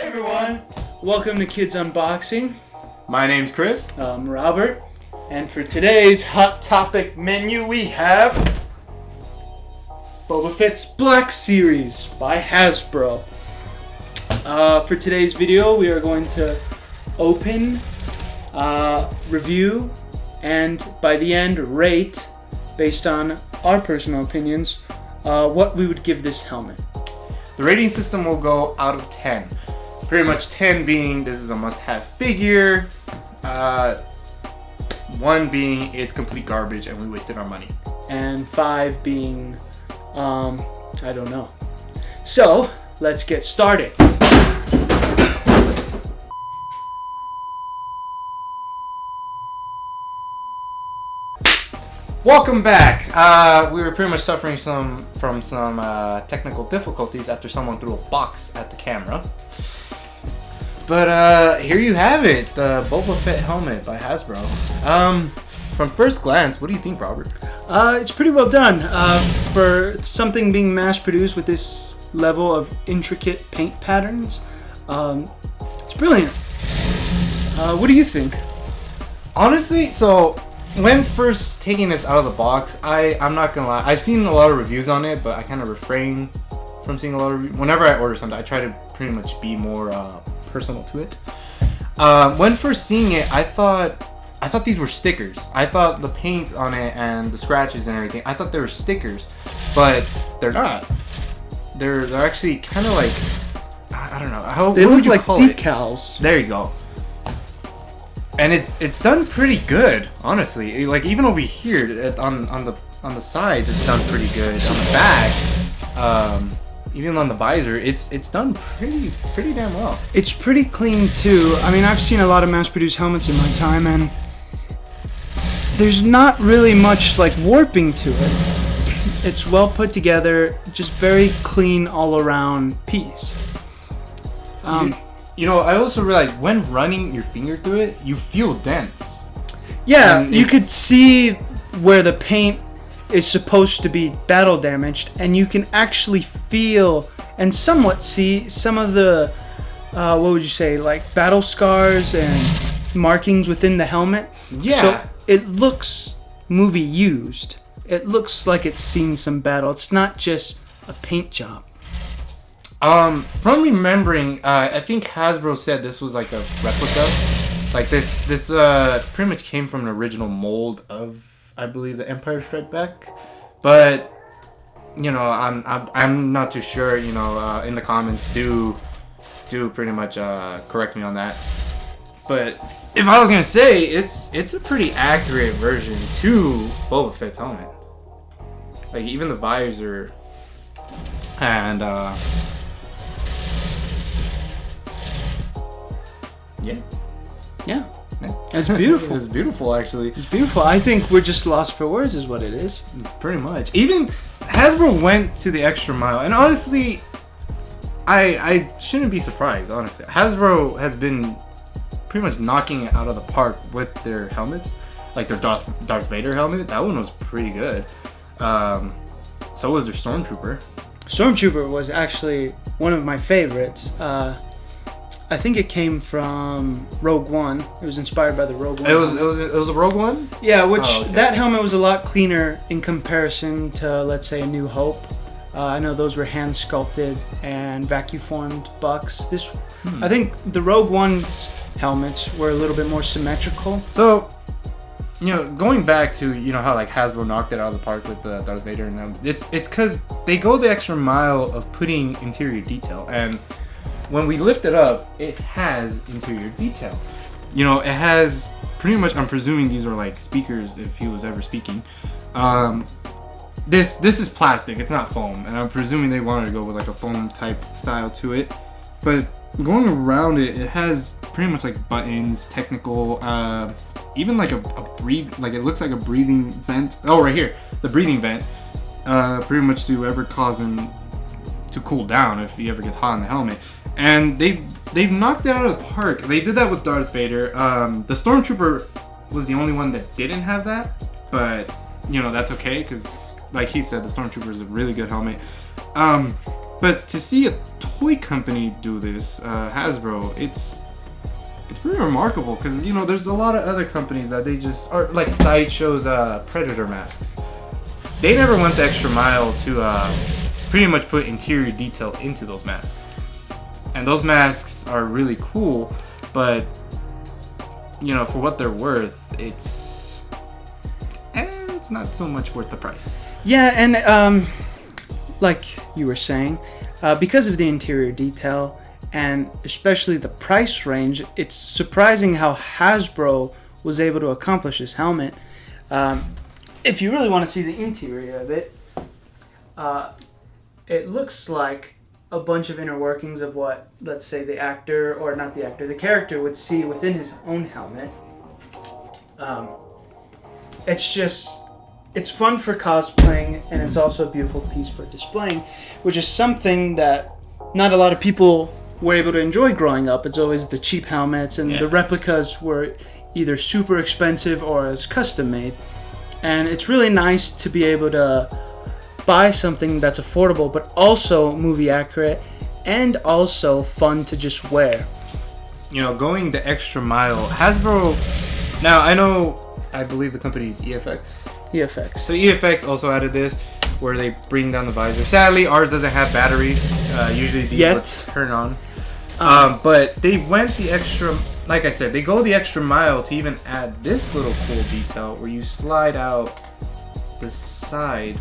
everyone, welcome to Kids Unboxing. My name's Chris. I'm Robert, and for today's hot topic menu we have Boba Fett's Black Series by Hasbro. For today's video we are going to open, review, and by the end rate, based on our personal opinions, what we would give this helmet. The rating system will go out of 10. Pretty much 10 being this is a must-have figure, 1 being it's complete garbage and we wasted our money, and 5 being, I don't know. So, let's get started. Welcome back. We were pretty much suffering from some technical difficulties after someone threw a box at the camera. But here you have it, the Boba Fett helmet by Hasbro. From first glance, what do you think, Robert? It's pretty well done. For something being mass-produced with this level of intricate paint patterns, it's brilliant. What do you think? Honestly, so when first taking this out of the box, I'm not gonna lie, I've seen a lot of reviews on it, but I kind of refrain from seeing a lot of reviews. Whenever I order something, I try to pretty much be more personal to it. When first seeing it, I thought these were stickers. I thought the paint on it and the scratches and everything, I thought they were stickers, but they're not. They're actually kind of like, I don't know. They look like decals. There you go. And it's done pretty good, honestly. Like even over here on the sides, it's done pretty good. On the back, even on the visor, it's done pretty damn well. It's pretty clean too. I mean, I've seen a lot of mass-produced helmets in my time, and there's not really much like warping to it. It's well put together, just very clean all-around piece. You know, I also realized when running your finger through it, you feel dents. Yeah, you could see where the paint is supposed to be battle damaged, and you can actually feel and somewhat see some of the, what would you say, like battle scars and markings within the helmet. Yeah. So it looks movie used. It looks like it's seen some battle. It's not just a paint job. From remembering, I think Hasbro said this was like a replica. Like this pretty much came from an original mold of, I believe, the Empire Strikes Back. But you know, I'm not too sure. You know, in the comments, do pretty much correct me on that. But if I was gonna say, it's a pretty accurate version to Boba Fett's helmet. Like even the visor and Yeah. It's beautiful. It's beautiful, actually. It's beautiful. I think we're just lost for words is what it is. Pretty much. Even Hasbro went to the extra mile, and honestly, I shouldn't be surprised, honestly. Hasbro has been pretty much knocking it out of the park with their helmets. Like their Darth Vader helmet, that one was pretty good. So was their Stormtrooper. Stormtrooper was actually one of my favorites. I think it came from Rogue One. It was inspired by the Rogue One. It was a Rogue One? Yeah, which okay. That helmet was a lot cleaner in comparison to, let's say, A New Hope. I know those were hand sculpted and vacuum formed bucks. I think the Rogue One's helmets were a little bit more symmetrical. So, you know, going back to, you know, how like Hasbro knocked it out of the park with the Darth Vader and them, it's because they go the extra mile of putting interior detail, and when we lift it up, it has interior detail. You know, it has pretty much, I'm presuming these are like speakers if he was ever speaking. This is plastic, it's not foam, and I'm presuming they wanted to go with like a foam type style to it. But going around it, it has pretty much like buttons, technical, even like a breathe, like it looks like a breathing vent. Oh, right here, the breathing vent, pretty much to ever cause him to cool down if he ever gets hot in the helmet. And they've knocked it out of the park. They did that with Darth Vader. The Stormtrooper was the only one that didn't have that, but you know, that's okay because like he said, the Stormtrooper is a really good helmet. But to see a toy company do this, Hasbro, it's pretty remarkable because there's a lot of other companies that they just are like Sideshow's Predator masks. They never went the extra mile to pretty much put interior detail into those masks, and those masks are really cool. But for what they're worth, it's not so much worth the price. Yeah, and like you were saying, because of the interior detail and especially the price range, it's surprising how Hasbro was able to accomplish this helmet. If you really want to see the interior of it, it looks like a bunch of inner workings of what, let's say, the actor, or not the actor, the character would see within his own helmet. It's fun for cosplaying, and it's also a beautiful piece for displaying, which is something that not a lot of people were able to enjoy growing up. It's always the cheap helmets, and the replicas were either super expensive or as custom made. And it's really nice to be able to buy something that's affordable, but also movie accurate, and also fun to just wear. Going the extra mile. Hasbro, now I believe the company is EFX. EFX. So EFX also added this, where they bring down the visor. Sadly, ours doesn't have batteries. Usually these would turn on. But they went the extra, like I said, they go the extra mile to even add this little cool detail where you slide out the side,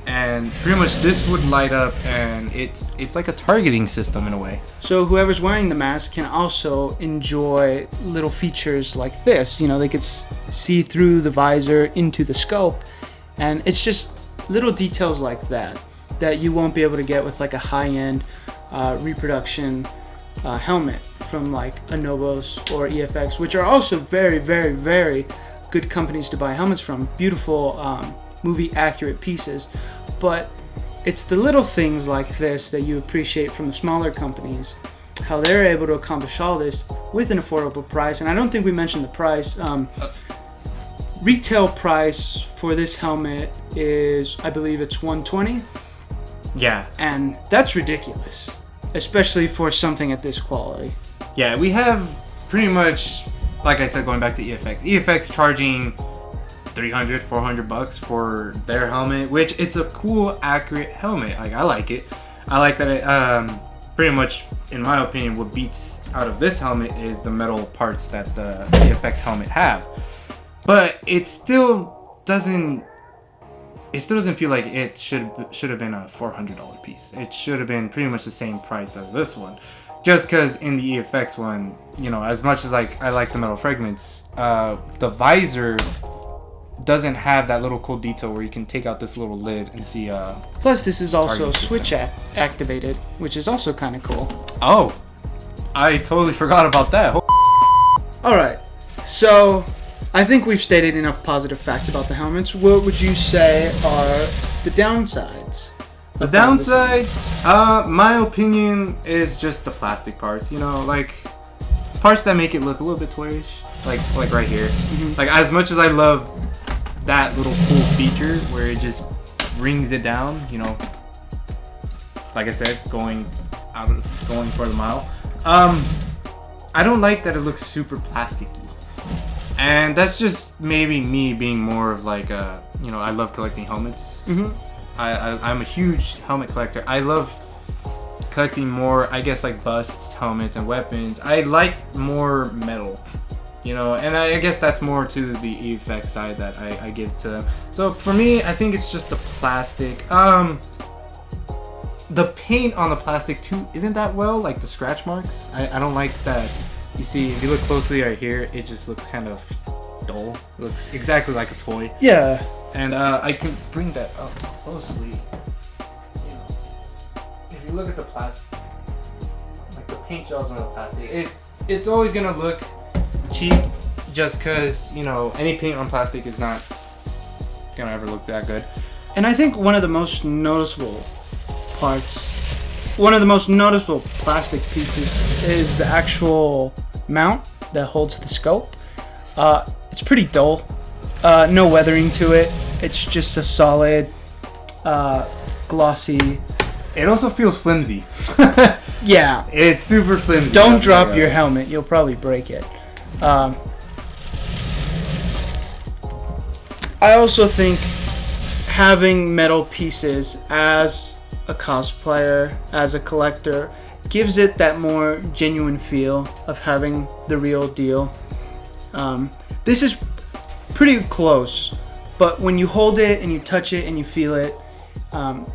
and pretty much this would light up, and it's like a targeting system in a way. So whoever's wearing the mask can also enjoy little features like this. They could see through the visor into the scope, and it's just little details like that you won't be able to get with like a high-end reproduction helmet from like a Novos or EFX, which are also very, very, very good companies to buy helmets from. Beautiful movie accurate pieces. But it's the little things like this that you appreciate from the smaller companies, how they're able to accomplish all this with an affordable price. And I don't think we mentioned the price. Retail price for this helmet is, I believe it's $120. Yeah. And that's ridiculous, especially for something at this quality. Yeah, we have pretty much, like I said, going back to EFX charging $300-$400 for their helmet, which it's a cool, accurate helmet. Like, I like it. I like that it pretty much, in my opinion, what beats out of this helmet is the metal parts that the EFX helmet have. But it still doesn't feel like it should have been a $400 piece. It should have been pretty much the same price as this one. Just because in the EFX one, as much as I like the metal fragments, the visor doesn't have that little cool detail where you can take out this little lid and see. Plus, this is also switch activated, which is also kind of cool. Oh, I totally forgot about that. All right, so I think we've stated enough positive facts about the helmets. What would you say are the downsides? The downsides, my opinion, is just the plastic parts. Like parts that make it look a little bit toyish, like right here. Mm-hmm. Like, as much as I love that little cool feature where it just brings it down, like I said, going for the mile. I don't like that it looks super plasticky, and that's just maybe me being more of like I love collecting helmets. Mm-hmm. I'm a huge helmet collector. I love collecting more, I guess, like busts, helmets, and weapons. I like more metal. And I guess that's more to the EFX side that I give to them. So for me, I think it's just the plastic. The paint on the plastic too isn't that well, like the scratch marks. I don't like that. You see, if you look closely right here, it just looks kind of dull. It looks exactly like a toy. Yeah. And I can bring that up closely. If you look at the plastic, like the paint jobs on the plastic, it's always gonna look cheap, just because any paint on plastic is not gonna ever look that good. And I think one of the most noticeable plastic pieces is the actual mount that holds the scope. It's pretty dull, no weathering to it. It's just a solid glossy It also feels flimsy. Yeah. It's super flimsy. Don't drop your helmet. You'll probably break it. I also think having metal pieces as a cosplayer, as a collector, gives it that more genuine feel of having the real deal. This is pretty close, but when you hold it and you touch it and you feel it,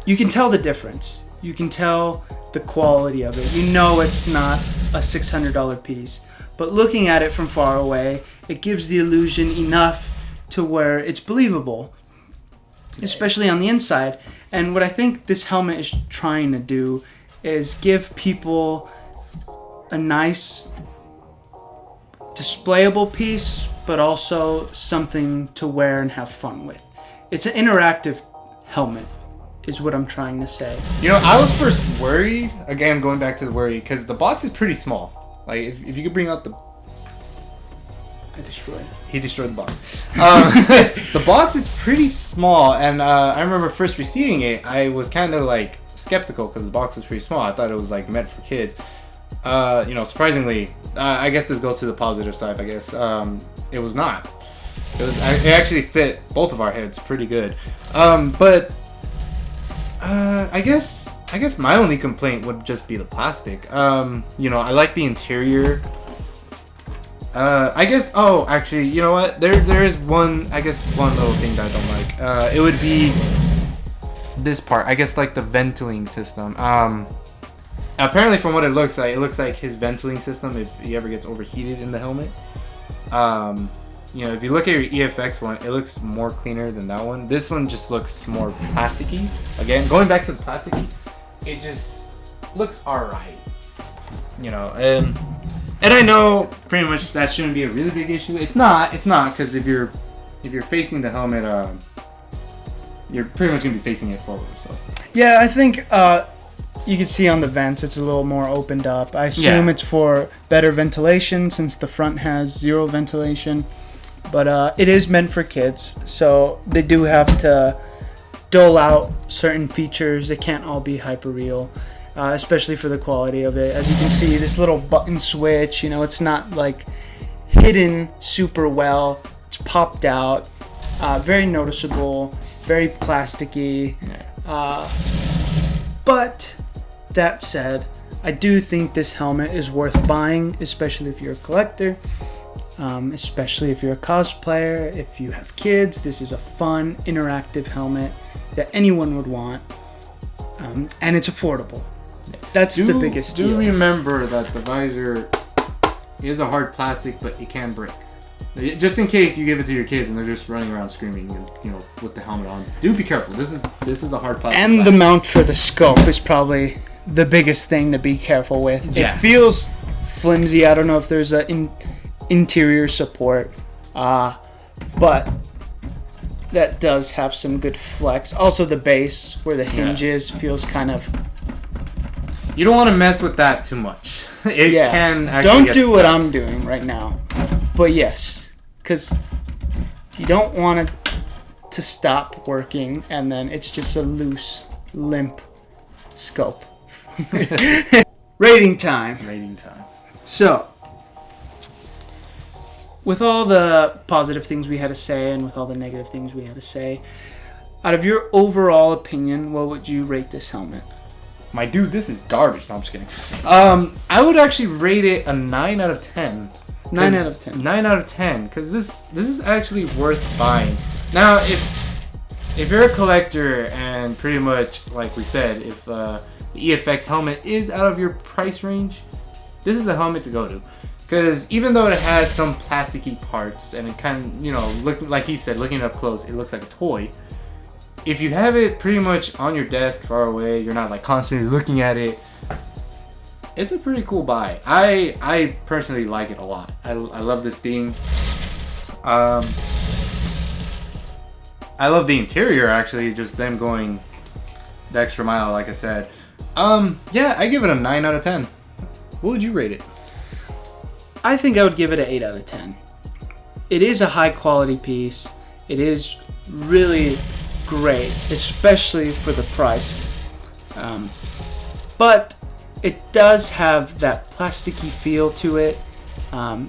you can tell the difference. You can tell the quality of it. You know it's not a $600 piece, but looking at it from far away, it gives the illusion enough to where it's believable, especially on the inside. And what I think this helmet is trying to do is give people a nice displayable piece, but also something to wear and have fun with. It's an interactive helmet, is what I'm trying to say. You know, I was first worried, again, going back to the worry, because the box is pretty small. Like, if you could bring out the... He destroyed the box. The box is pretty small, and I remember first receiving it, I was kind of like skeptical because the box was pretty small. I thought it was like meant for kids. You know, surprisingly, I guess this goes to the positive side. I guess it was not. It actually fit both of our heads pretty good. But I guess my only complaint would just be the plastic. You know, I like the interior. I guess. Oh, actually, you know what? There is one. I guess one little thing that I don't like. It would be this part. I guess like the ventilating system. Apparently, from what it looks like his ventilating system, if he ever gets overheated in the helmet. You know, if you look at your EFX one, it looks more cleaner than that one. This one just looks more plasticky. Again, going back to the plasticky, it just looks alright. You know, and I know pretty much that shouldn't be a really big issue. It's not, because if you're facing the helmet, you're pretty much gonna be facing it forward. So yeah, I think you can see on the vents it's a little more opened up. I assume it's for better ventilation since the front has zero ventilation. But it is meant for kids, so they do have to dull out certain features. They can't all be hyper real. Especially for the quality of it. As you can see, this little button switch, you know, it's not like hidden super well. It's popped out, very noticeable, very plasticky. But that said, I do think this helmet is worth buying, especially if you're a collector, especially if you're a cosplayer, if you have kids. This is a fun, interactive helmet that anyone would want, and it's affordable. That's the biggest deal. Do remember that the visor is a hard plastic, but it can break. Just in case you give it to your kids and they're just running around screaming, you know, with the helmet on. Do be careful. This is a hard plastic. And glass. The mount for the scope is probably the biggest thing to be careful with. Yeah. It feels flimsy. I don't know if there's an interior support, but that does have some good flex. Also, the base where the hinge is feels kind of. You don't want to mess with that too much. It can actually Don't get do stuck. what I'm doing right now. But yes, because you don't want it to stop working and then it's just a loose, limp scope. Rating time. So, with all the positive things we had to say and with all the negative things we had to say, out of your overall opinion, what would you rate this helmet? My dude, this is garbage. No, I'm just kidding. I would actually rate it a 9 out of 10. 9 out of 10. 9 out of 10, because this is actually worth buying. Now, if you're a collector and pretty much, like we said, if the EFX helmet is out of your price range, this is the helmet to go to. Because even though it has some plasticky parts and it kind of, you know, like he said, looking up close, it looks like a toy. If you have it pretty much on your desk far away, you're not like constantly looking at it, it's a pretty cool buy. I personally like it a lot. I love this thing. I love the interior, actually, just them going the extra mile, like I said. Yeah, I give it a 9 out of 10. What would you rate it? I think I would give it an 8 out of 10. It is a high quality piece. It is really great, especially for the price. But it does have that plasticky feel to it.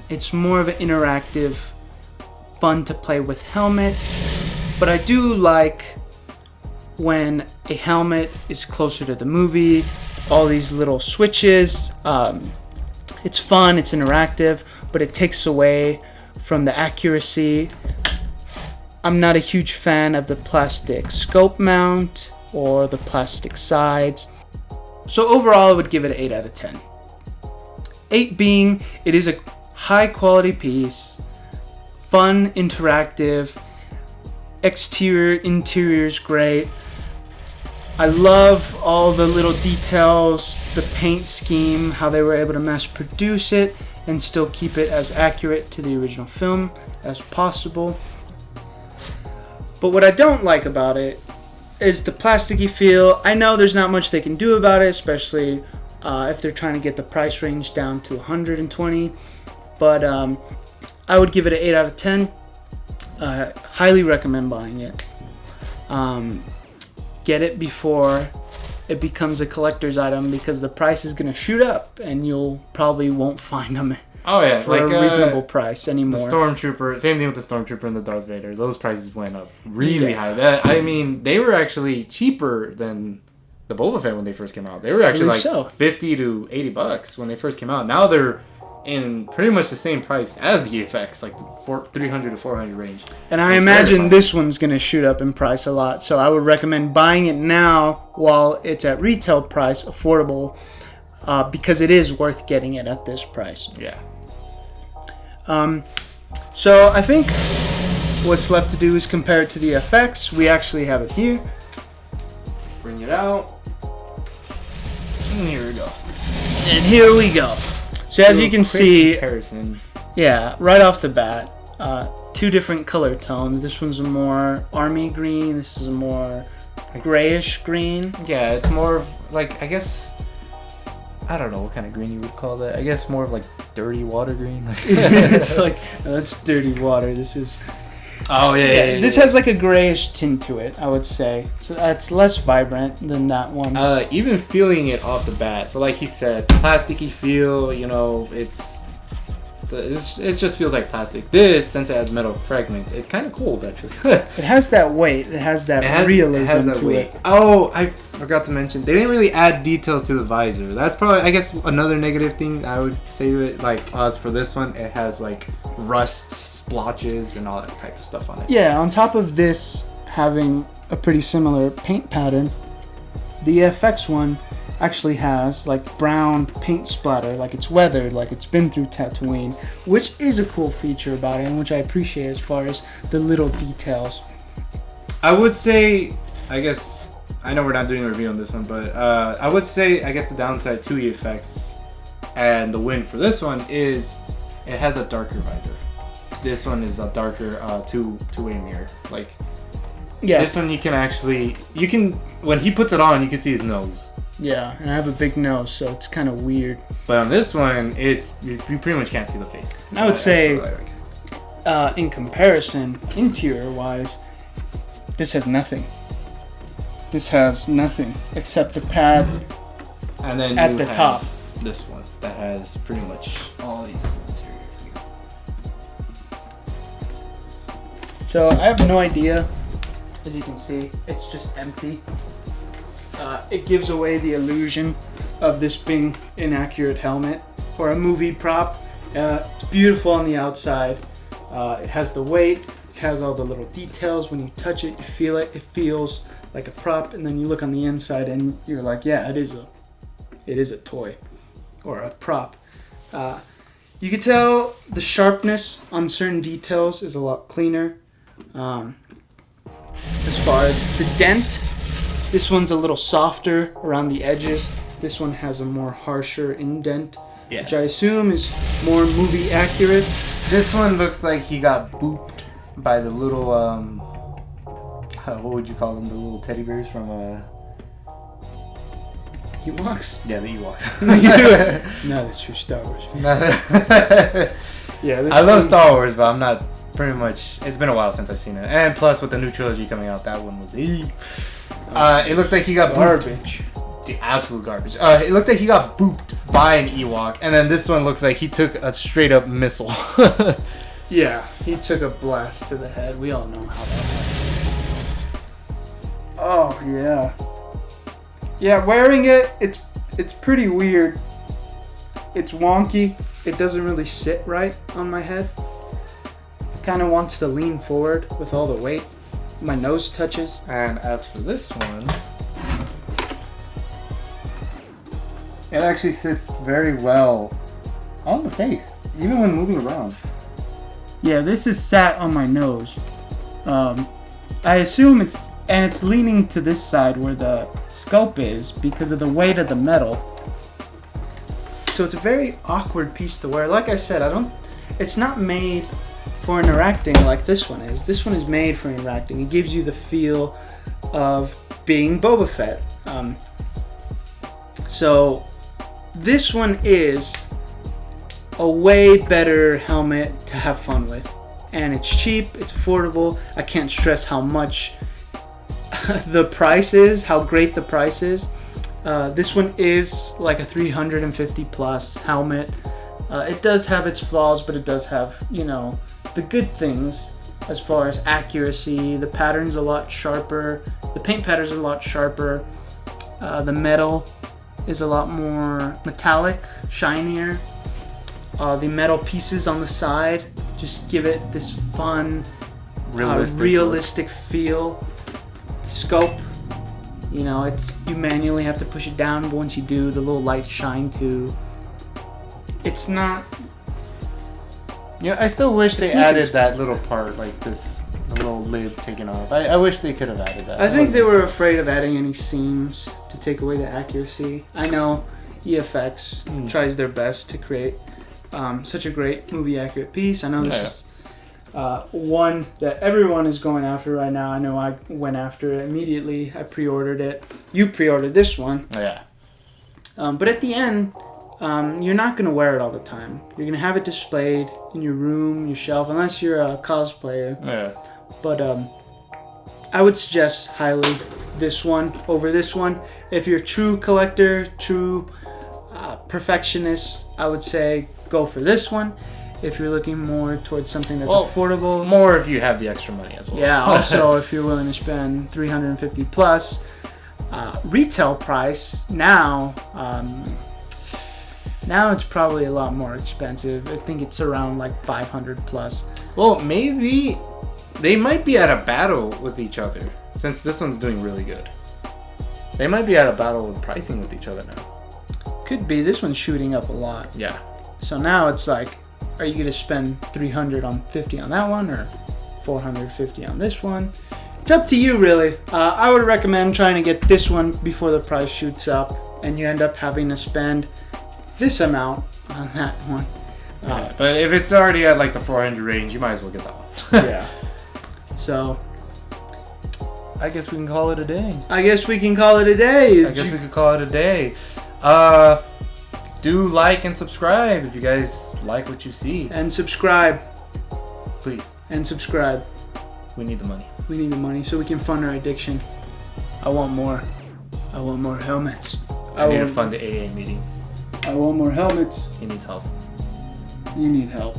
It's more of an interactive, fun to play with helmet. But I do like when a helmet is closer to the movie, all these little switches. It's fun, it's interactive, but it takes away from the accuracy. I'm not a huge fan of the plastic scope mount or the plastic sides. So overall, I would give it an 8 out of 10. 8 being, it is a high quality piece, fun, interactive, exterior, interior is great. I love all the little details, the paint scheme, how they were able to mass produce it and still keep it as accurate to the original film as possible. But what I don't like about it is the plasticky feel. I know there's not much they can do about it, especially if they're trying to get the price range down to $120. But I would give it an 8 out of 10. Highly recommend buying it. Get it before it becomes a collector's item, because the price is going to shoot up and you'll probably won't find them for a reasonable price anymore. The Stormtrooper, same thing with the Stormtrooper and the Darth Vader. Those prices went up really high. I mean, they were actually cheaper than the Boba Fett when they first came out. They were actually like $50 to $80 when they first came out. Now they're in pretty much the same price as the effects, like the 300 to 400 range. And I imagine this one's going to shoot up in price a lot. So I would recommend buying it now while it's at retail price, affordable, because it is worth getting it at this price. Yeah. So I think what's left to do is compare it to the effects. We actually have it here. Bring it out. And here we go. And here we go. So as you can see, comparison. Yeah, right off the bat, 2 different color tones. This one's a more army green. This is a more grayish green. Yeah, it's more of like, I guess, I don't know what kind of green you would call that. I guess more of like dirty water green. It's like, that's dirty water. This is... Oh, yeah. This has like a grayish tint to it, I would say. So it's less vibrant than that one. Even feeling it off the bat. So like he said, plasticky feel, you know, it just feels like plastic. This, since it has metal fragments, it's kind of cold, actually. It has that weight. It has that realism to it. Oh, I forgot to mention, they didn't really add details to the visor. That's probably, I guess, another negative thing I would say to it. Like, as for this one, it has like rust, splotches, and all that type of stuff on it. Yeah, on top of this having a pretty similar paint pattern, the FX one actually has like brown paint splatter, like it's weathered, like it's been through Tatooine, which is a cool feature about it and which I appreciate as far as the little details. I would say, I guess, I know we're not doing a review on this one, but I would say, I guess the downside to the effects and the win for this one is it has a darker visor. This one is a darker two-way mirror. Like, yeah. This one you can when he puts it on, you can see his nose. Yeah, and I have a big nose, so it's kind of weird. But on this one, you pretty much can't see the face. And I would say, in comparison, interior-wise, this has nothing. This has nothing except the pad and then at the top. This one that has pretty much all these interior. So I have no idea. As you can see, it's just empty. It gives away the illusion of this being an accurate helmet or a movie prop. It's beautiful on the outside. It has the weight. It has all the little details. When you touch it, you feel it. It feels like a prop. And then you look on the inside and you're like, yeah, it is a toy or a prop. You can tell the sharpness on certain details is a lot cleaner. As far as the dent, this one's a little softer around the edges. This one has a more harsher indent, which I assume is more movie accurate. This one looks like he got booped by the little what would you call them? The little teddy bears from Ewoks? Yeah, the Ewoks. Now that you're Star Wars fan. Yeah, I love Star Wars, but I'm not. Pretty much, it's been a while since I've seen it, and plus with the new trilogy coming out, that one was it looked like he got garbage. the absolute garbage. It looked like he got booped by an Ewok, and then this one looks like he took a straight up missile. Yeah, he took a blast to the head. We all know how that happened. Oh yeah. Yeah, wearing it, it's pretty weird. It's wonky. It doesn't really sit right on my head. It kind of wants to lean forward with all the weight. My nose touches. And as for this one, it actually sits very well on the face, even when moving around. Yeah, this is sat on my nose. I assume it's leaning to this side where the scope is because of the weight of the metal. So it's a very awkward piece to wear. Like I said, it's not made for interacting like this one is. This one is made for interacting. It gives you the feel of being Boba Fett. So this one is a way better helmet to have fun with. And it's cheap, it's affordable. I can't stress how much the price is, how great the price is. This one is like a 350 plus helmet. It does have its flaws, but it does have, the good things as far as accuracy. The pattern's a lot sharper. The paint pattern's a lot sharper. The metal is a lot more metallic, shinier. The metal pieces on the side just give it this fun, realistic feel. The scope, you manually have to push it down, but once you do, the little lights shine too. It's not. Yeah, I still wish they added that little part, like this little lid taken off. I wish they could have added that. I think they were afraid of adding any seams to take away the accuracy. I know EFX tries their best to create such a great movie accurate piece. I know this is one that everyone is going after right now. I know I went after it immediately. I pre-ordered it. You pre-ordered this one. Yeah. But at the end, you're not going to wear it all the time. You're going to have it displayed in your room, your shelf, unless you're a cosplayer. Yeah. But I would suggest highly this one over this one. If you're a true collector, true perfectionist, I would say go for this one. If you're looking more towards something that's affordable. More if you have the extra money as well. Yeah, also if you're willing to spend $350 plus. Retail price now it's probably a lot more expensive. I think it's around like $500 plus. Well, maybe they might be at a battle with each other since this one's doing really good. They might be at a battle with pricing with each other now. Could be. This one's shooting up a lot. Yeah. So now it's like, are you going to spend $350 on that one or $450 on this one? It's up to you, really. I would recommend trying to get this one before the price shoots up and you end up having to spend this amount on that one. But if it's already at like the 400 range, you might as well get that one. Yeah. So I guess we can call it a day. I guess we can call it a day. Do like and subscribe if you guys like what you see. And subscribe. Please. And subscribe. We need the money. We need the money so we can fund our addiction. I want more. I want more helmets. I need to fund the AA meeting. I want more helmets. He needs help. You need help.